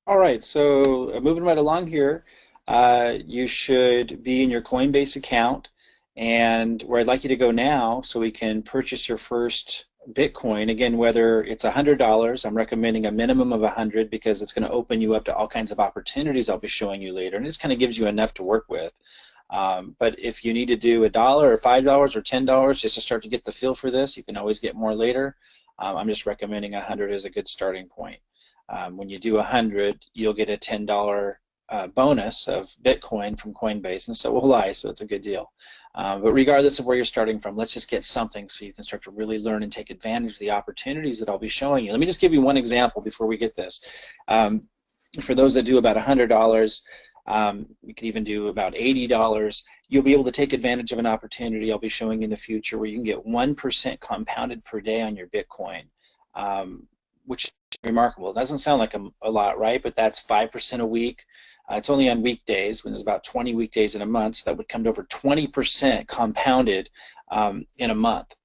All right, so moving right along here, you should be in your Coinbase account, and where I'd like you to go now so we can purchase your first Bitcoin. Again, whether it's $100, I'm recommending a minimum of 100 because it's going to open you up to all kinds of opportunities I'll be showing you later, and this kind of gives you enough to work with. But if you need to do $1 or $5 or $10 just to start to get the feel for this, you can always get more later. I'm just recommending 100 as a good starting point. When you do 100, you'll get a $10 bonus of Bitcoin from Coinbase, and so will I, so it's a good deal. But regardless of where you're starting from, let's just get something so you can start to really learn and take advantage of the opportunities that I'll be showing you. Let me just give you one example before we get this. For those that do about $100, you can even do about $80. You'll be able to take advantage of an opportunity I'll be showing you in the future where you can get 1% compounded per day on your Bitcoin, which is remarkable. It doesn't sound like a lot, right? But that's 5% a week. It's only on weekdays, when there's about 20 weekdays in a month, so that would come to over 20% compounded in a month.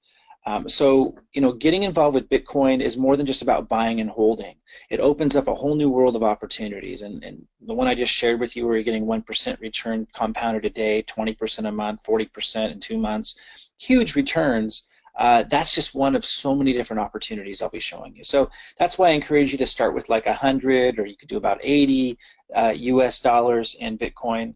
So, getting involved with Bitcoin is more than just about buying and holding. It opens up a whole new world of opportunities. And the one I just shared with you where you're getting 1% return compounded a day, 20% a month, 40% in 2 months, huge returns. That's just one of so many different opportunities I'll be showing you. So that's why I encourage you to start with like 100, or you could do about 80 US dollars in Bitcoin.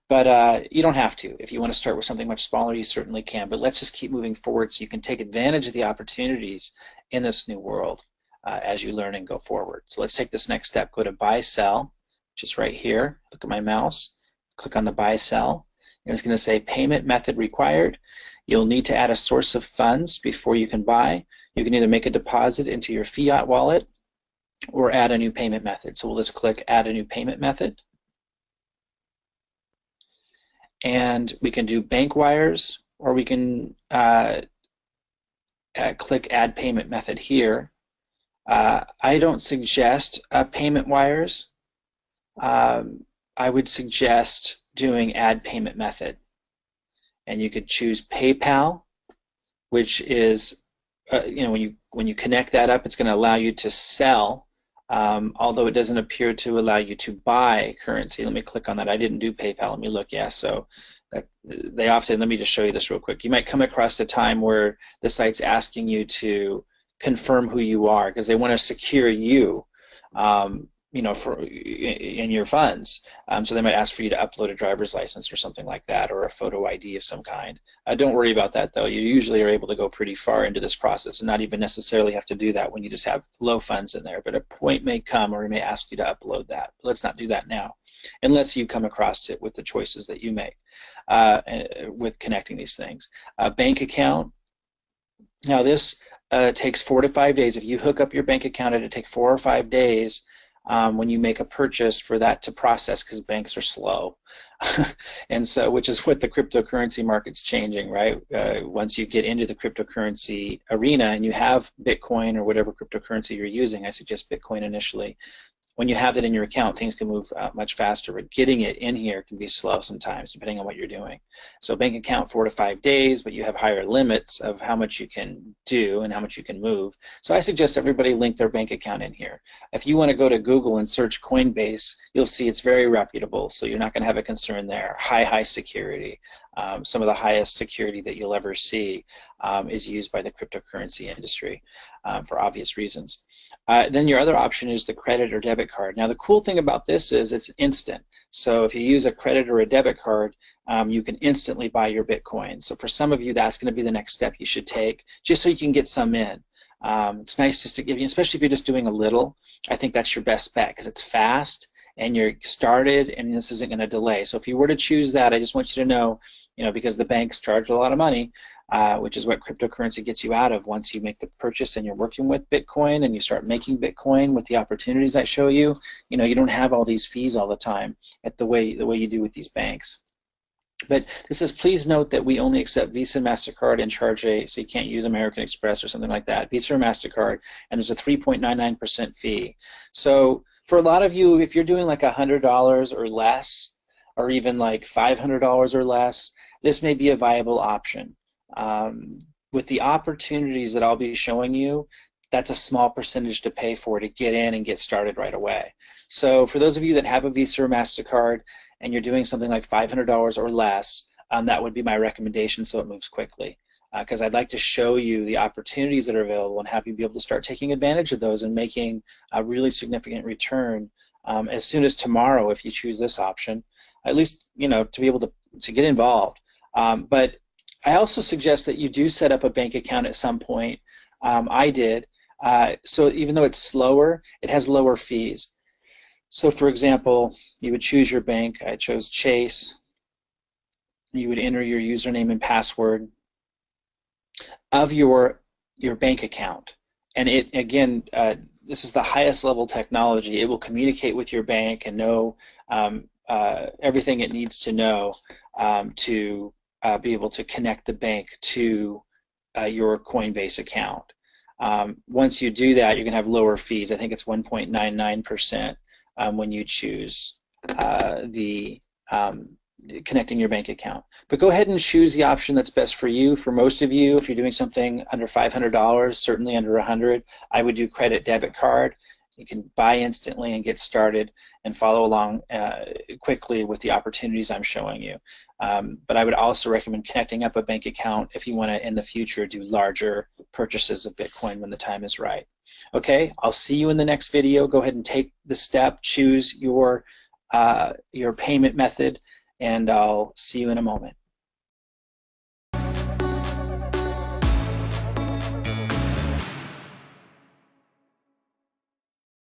But you don't have to. If you want to start with something much smaller, you certainly can. But let's just keep moving forward so you can take advantage of the opportunities in this new world as you learn and go forward. So let's take this next step. Go to Buy Sell, which is right here. Look at my mouse. Click on the Buy Sell. And it's going to say Payment Method Required. You'll need to add a source of funds before you can buy. You can either make a deposit into your fiat wallet or add a new payment method. So we'll just click Add a New Payment Method. And we can do bank wires, or we can click Add Payment Method here. I don't suggest payment wires. I would suggest doing Add Payment Method. And you could choose PayPal, which is, when you connect that up, it's going to allow you to sell, although it doesn't appear to allow you to buy currency. Let me click on that. I didn't do PayPal. Let me look. Yeah, so they often, let me just show you this real quick. You might come across a time where the site's asking you to confirm who you are because they want to secure you. In your funds. So they might ask for you to upload a driver's license or something like that, or a photo ID of some kind. Don't worry about that, though. You usually are able to go pretty far into this process and not even necessarily have to do that when you just have low funds in there. But a point may come where it may ask you to upload that. Let's not do that now, unless you come across it with the choices that you make with connecting these things. Bank account. Now this takes 4 to 5 days. If you hook up your bank account, it'll take 4 or 5 days when you make a purchase for that to process, because banks are slow. And so, which is what the cryptocurrency market's changing, right? Once you get into the cryptocurrency arena and you have Bitcoin or whatever cryptocurrency you're using, I suggest Bitcoin initially. When you have it in your account, things can move much faster, but getting it in here can be slow sometimes, depending on what you're doing. So bank account 4 to 5 days, but you have higher limits of how much you can do and how much you can move. So I suggest everybody link their bank account in here. If you want to go to Google and search Coinbase, you'll see it's very reputable, so you're not going to have a concern there. High security. Some of the highest security that you'll ever see is used by the cryptocurrency industry for obvious reasons. Then your other option is the credit or debit card. Now the cool thing about this is it's instant. So if you use a credit or a debit card, you can instantly buy your Bitcoin. So for some of you, that's going to be the next step you should take, just so you can get some in. It's nice just to give you, especially if you're just doing a little, I think that's your best bet because it's fast and you're started and this isn't going to delay. So if you were to choose that, I just want you to know, because the banks charge a lot of money, which is what cryptocurrency gets you out of once you make the purchase and you're working with Bitcoin and you start making Bitcoin with the opportunities I show you, you don't have all these fees all the time at the way you do with these banks. But this says, please note that we only accept Visa and MasterCard and charge so you can't use American Express or something like that, Visa or MasterCard, and there's a 3.99% fee. So for a lot of you, if you're doing like $100 or less, or even like $500 or less, this may be a viable option. With the opportunities that I'll be showing you, that's a small percentage to pay for to get in and get started right away. So for those of you that have a Visa or MasterCard and you're doing something like $500 or less, that would be my recommendation so it moves quickly. Because I'd like to show you the opportunities that are available and have you be able to start taking advantage of those and making a really significant return as soon as tomorrow if you choose this option, at least to be able to get involved. But I also suggest that you do set up a bank account at some point. I did. So even though it's slower, it has lower fees. So for example, you would choose your bank. I chose Chase. You would enter your username and password of your bank account. And it, again, this is the highest level technology. It will communicate with your bank and know everything it needs to know to be able to connect the bank to your Coinbase account. Once you do that, you're going to have lower fees. I think it's 1.99% when you choose the connecting your bank account. But go ahead and choose the option that's best for you. For most of you, if you're doing something under $500, certainly under $100, I would do credit debit card. You can buy instantly and get started and follow along quickly with the opportunities I'm showing you. But I would also recommend connecting up a bank account if you want to, in the future, do larger purchases of Bitcoin when the time is right. Okay, I'll see you in the next video. Go ahead and take the step, choose your payment method, and I'll see you in a moment.